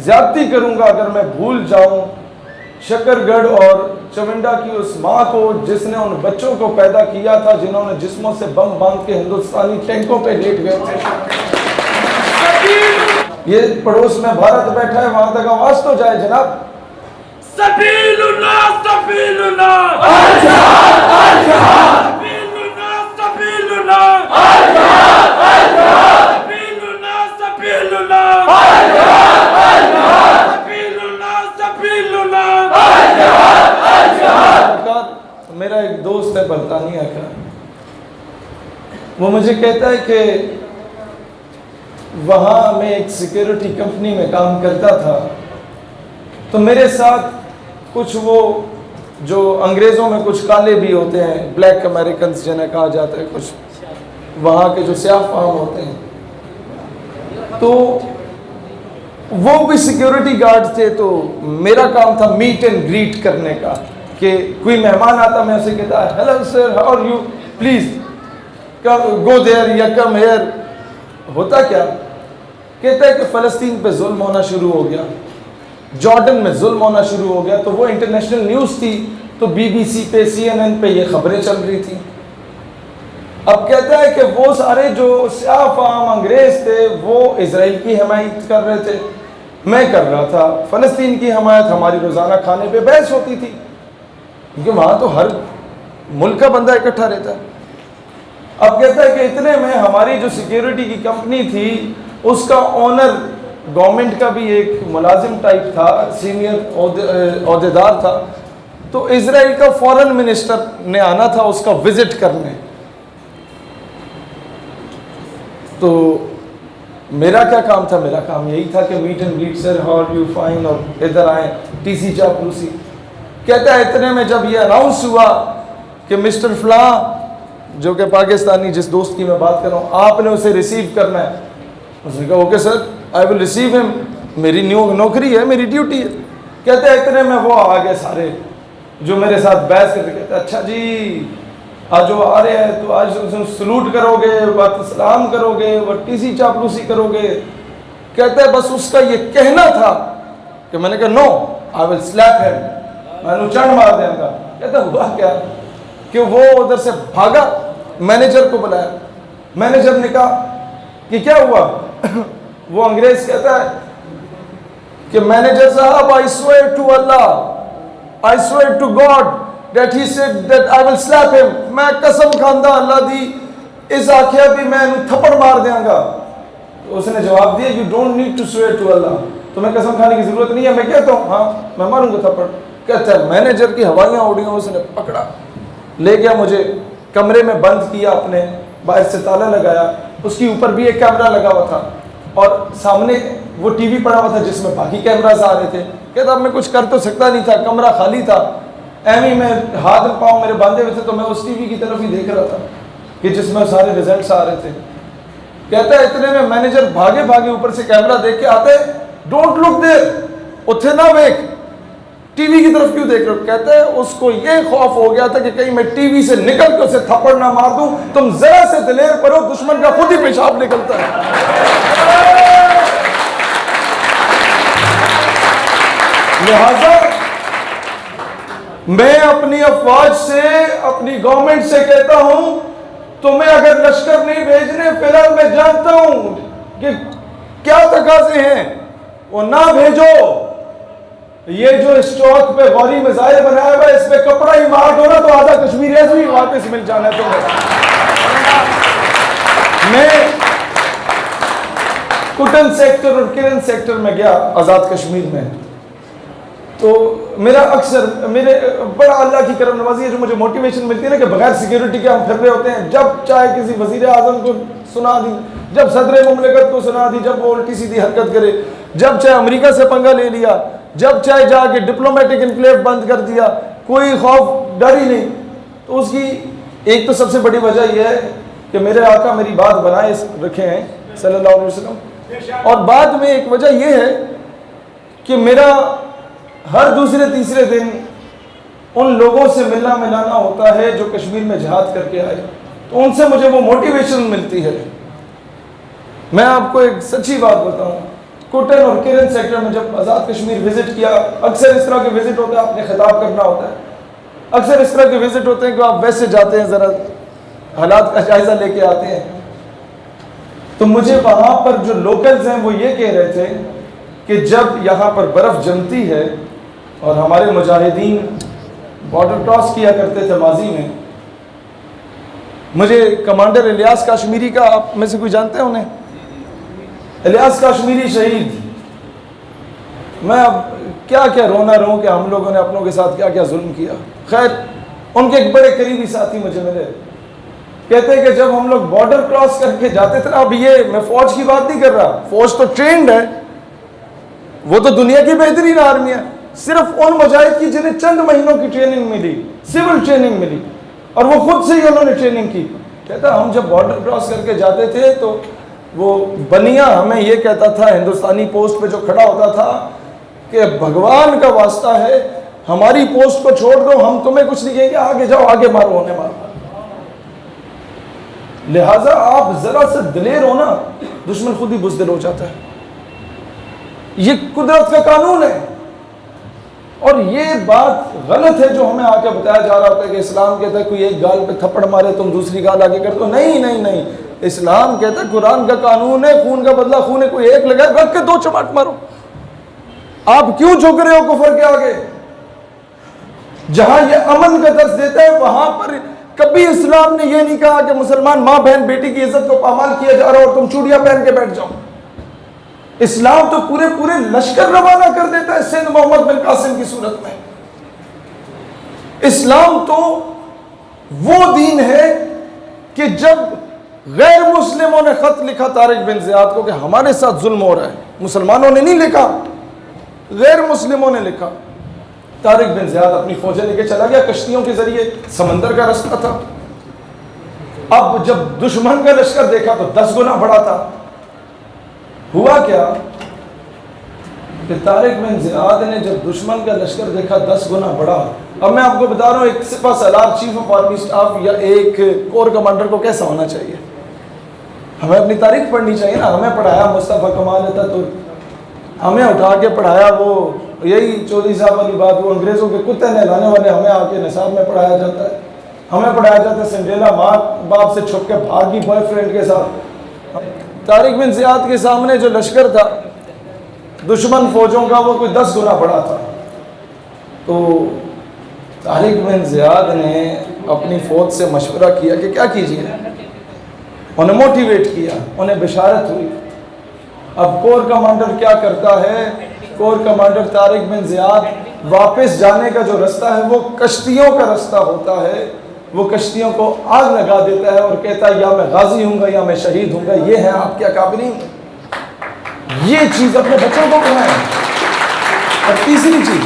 ज्यादती करूंगा अगर मैं भूल जाऊं शकरगढ़ और चविंडा की उस माँ को जिसने उन बच्चों को पैदा किया था जिन्होंने जिस्मों से बम बांध के हिंदुस्तानी टैंकों पे लेट गए थे। ये पड़ोस में भारत बैठा है, वहां तक आवाज तो जाए जनाब। सबीलुना सबीलुना सबीलुना सबीलुना सबीलुना सबीलुना सबीलुना सबीलुना। मेरा एक दोस्त है बरतानिया का, वो मुझे कहता है कि वहाँ मैं एक सिक्योरिटी कंपनी में काम करता था, तो मेरे साथ कुछ वो जो अंग्रेज़ों में कुछ काले भी होते हैं, ब्लैक अमेरिकन्स जिन्हें कहा जाता है, कुछ वहाँ के जो स्याह फाम होते हैं, तो वो भी सिक्योरिटी गार्ड थे। तो मेरा काम था मीट एंड ग्रीट करने का, कि कोई मेहमान आता मैं उसे कहता hello sir how are you, please come go there या कम हेयर। होता क्या, कहता है कि फ़लस्तीन पे जुल्म होना शुरू हो गया, जॉर्डन में जुल्म होना शुरू हो गया। तो वो इंटरनेशनल न्यूज़ थी, तो BBC पे CNN पे ये खबरें चल रही थी। अब कहता है कि वो सारे जो स्याह फाम अंग्रेज़ थे वो इजराइल की हमायत कर रहे थे, मैं कर रहा था फ़लस्तीन की हमायत। हमारी रोज़ाना खाने पे बहस होती थी, क्योंकि वहाँ तो हर मुल्क का बंदा इकट्ठा रहता है। अब कहता है कि इतने में हमारी जो सिक्योरिटी की कंपनी थी उसका ओनर गवर्नमेंट का भी एक मुलाजिम टाइप था, सीनियर ओहदेदार था। तो इजराइल का फॉरेन मिनिस्टर ने आना था उसका विजिट करने। तो मेरा क्या काम था, मेरा काम यही था कि meet and greet sir how are you fine, और इधर आए TC चापलूसी। कहता है इतने में जब ये अनाउंस हुआ कि मिस्टर फला, जो कि पाकिस्तानी जिस दोस्त की मैं बात कर रहा हूँ, आपने उसे रिसीव करना है। उसने कहा okay sir I will receive him, मेरी नौकरी है, मेरी ड्यूटी है। कहते हैं इतने में वो आ गए सारे जो मेरे साथ बहस करते। कहते अच्छा जी आज जो आ रहे हैं तो आज सलूट करोगे, बात सलाम करोगे, वो TC चापलूसी करोगे। कहते हैं बस उसका ये कहना था कि मैंने कहा no I will slap him, मैंने चढ़ मार देगा। कहता हुआ क्या कि वो उधर से भागा, मैनेजर को बुलाया। मैनेजर ने कहा कि क्या हुआ वो अंग्रेज कहता है कि मैनेजर साहब I swear to Allah, I swear to God that he said that I will slap him. मैं कसम खांदा अल्लाह दी इस आख्या भी मैं थप्पड़ मार देंगा। तो उसने जवाब दिया you don't need to swear to Allah, तुम्हें कसम खाने की जरूरत नहीं है, मैं कहता हूँ हाँ मैं मारूंगा थप्पड़। कहता है मैनेजर की हवाइयाँ उड़ी, उसने पकड़ा ले गया, मुझे कमरे में बंद किया, अपने बाहर से ताला लगाया। उसके ऊपर भी एक कैमरा लगा हुआ था और सामने वो टीवी पड़ा हुआ था जिसमें बाकी कैमरास आ रहे थे। कहता अब मैं कुछ कर तो सकता नहीं था, कमरा खाली था, एवं में हाथ पाँव मेरे बांधे हुए थे, तो मैं उस टीवी की तरफ ही देख रहा था कि जिसमें सारे रिजल्ट्स आ रहे थे। कहता है इतने में मैनेजर भागे भागे ऊपर से कैमरा देख के आते, डोंट लुक देयर, उठे ना वेख, टीवी की तरफ क्यों देख रहे हो। कहते हैं उसको ये खौफ हो गया था कि कहीं मैं टीवी से निकल के उसे थप्पड़ ना मार दूं। तुम जरा से दिलेर पड़ो, दुश्मन का खुद ही पेशाब निकलता है। लिहाजा मैं अपनी अफवाज से, अपनी गवर्नमेंट से कहता हूं तुम्हें अगर लश्कर नहीं भेजने, फिलहाल मैं जानता हूं कि क्या तकाजे हैं, वो ना भेजो। ये जो इस चौक पे गौरी मिसाइल बनाया हुआ है, इस पे कपड़ा ही मार दो ना तो आधा कश्मीर ऐसे ही वापस मिल जाना है तुम्हें। मैं कुटन सेक्टर और किरण सेक्टर में गया आज़ाद कश्मीर में, तो मेरा अक्सर मेरे बड़ा अल्लाह की करम नवाजी है जो मुझे मोटिवेशन मिलती है ना कि बगैर सिक्योरिटी के हम फिर रहे होते हैं। जब चाहे किसी वजीर आजम को सुना दी, जब सदर मुमलिकत को सुना दी, जब वो उल्टी सीधी हरकत करे, जब चाहे अमेरिका से पंगा ले लिया, जब चाहे जाके डिप्लोमेटिक इनक्लेव बंद कर दिया, कोई खौफ डर ही नहीं। तो उसकी एक तो सबसे बड़ी वजह यह है कि मेरे आका मेरी बात बनाए रखे हैं सल्लल्लाहु अलैहि वसल्लम, और बाद में एक वजह यह है कि मेरा हर दूसरे तीसरे दिन उन लोगों से मिलना मिलाना होता है जो कश्मीर में जिहाद करके आए, तो उनसे मुझे वो मोटिवेशन मिलती है। मैं आपको एक सच्ची बात बताऊं, कोटन और किरण सेक्टर में जब आज़ाद कश्मीर विजिट किया, अक्सर इस तरह के विजिट होते हैं, आपने खिताब करना होता है, अक्सर इस तरह के विजिट होते हैं कि आप वैसे जाते हैं, ज़रा हालात का जायज़ा लेके आते हैं। तो मुझे वहाँ पर जो लोकल्स हैं वो ये कह रहे थे कि जब यहाँ पर बर्फ़ जमती है और हमारे मुजाहिदीन बॉर्डर क्रॉस किया करते थे माजी में, मुझे कमांडर इलियास काश्मीरी का, आप में से कोई जानते हैं उन्हें? इलियास काश्मीरी शहीद, मैं अब क्या क्या रोना रो कि हम लोगों ने अपनों के साथ क्या क्या जुल्म किया। खैर, उनके एक बड़े करीबी साथी मुझे मिले, कहते हैं कि जब हम लोग बॉर्डर क्रॉस करके जाते थे ना, अब ये मैं फौज की बात नहीं कर रहा, फौज तो ट्रेंड है, वो तो दुनिया की बेहतरीन आर्मी है, सिर्फ उन मुजाहिद की जिन्हें चंद महीनों की ट्रेनिंग मिली, सिविल ट्रेनिंग मिली, और वो खुद से ही उन्होंने ट्रेनिंग की। कहता हम जब बॉर्डर क्रॉस करके जाते थे तो वो बनिया हमें ये कहता था, हिंदुस्तानी पोस्ट पे जो खड़ा होता था, कि भगवान का वास्ता है हमारी पोस्ट को छोड़ दो, हम तुम्हें कुछ नहीं कहेंगे, आगे जाओ, आगे मारो, उन्हें मारो। लिहाजा आप जरा से दिलेर हो ना, दुश्मन खुद ही बुज़दिल हो जाता है। ये कुदरत का कानून है। और ये बात गलत है जो हमें आके बताया जा रहा होता है कि इस्लाम कहता है कोई एक गाल पे थप्पड़ मारे तुम दूसरी गाल आगे कर दो। नहीं नहीं नहीं, इस्लाम कहता है, कुरान का कानून है, खून का बदला खून है, कोई एक लगाए रख के दो चमाट मारो। आप क्यों झुक रहे हो कुफर के आगे? जहां ये अमन का दर्ज देता है वहां पर कभी इस्लाम ने यह नहीं कहा कि मुसलमान माँ बहन बेटी की इज्जत को पामाल किया जा रहा है और तुम चूड़ियां पहन के बैठ जाओ। इस्लाम तो पूरे पूरे लश्कर रवाना कर देता है सिंध मोहम्मद बिन कासिम की सूरत में। इस्लाम तो वो दीन है कि जब गैर मुस्लिमों ने खत लिखा तारिक बिन ज़ियाद को कि हमारे साथ जुल्म हो रहा है, मुसलमानों ने नहीं लिखा, गैर मुस्लिमों ने लिखा, तारिक बिन ज़ियाद अपनी फौजें लेके चला गया कश्तियों के जरिए, समंदर का रास्ता था। अब जब दुश्मन का लश्कर देखा तो 10 गुना बड़ा था। हुआ क्या कि तारिक बिन ज़ियाद ने जब दुश्मन का लश्कर देखा 10 गुना बड़ा, अब मैं आपको बता रहा हूँ एक सिपा सलार चीफ ऑफ आर्मी स्टाफ या एक कोर कमांडर को कैसा होना चाहिए। हमें अपनी तारीख पढ़नी चाहिए ना। हमें पढ़ाया मुस्तफ़ा कमाल अतातुर्क, हमें उठा के पढ़ाया वो, यही चौधरी साहब वाली बात, वो अंग्रेज़ों के कुत्ते नहलाने वाले हमें आके निसाब में पढ़ाया जाता है। हमें पढ़ाया जाता है सिंड्रेला माँ बाप से छुप के भागी बॉयफ्रेंड के साथ। तारिक बिन ज़ियाद के सामने जो लश्कर था दुश्मन फौजों का, वो कोई 10 गुना बड़ा था। तो तारिक बिन ज़ियाद ने अपनी फ़ौज से मशवरा किया कि क्या कीजिए, उन्हें मोटिवेट किया, उन्हें बिशारत हुई। अब कोर कमांडर क्या करता है, core commander Tariq bin Ziyad वापस जाने का जो रास्ता है वो कश्तियों का रास्ता होता है, वो कश्तियों को आग लगा देता है और कहता है या मैं गाजी हूँगा या मैं शहीद हूँगा। ये है आपके अकाबरीन। ये चीज़ अपने बच्चों को बनाए। और तीसरी चीज़,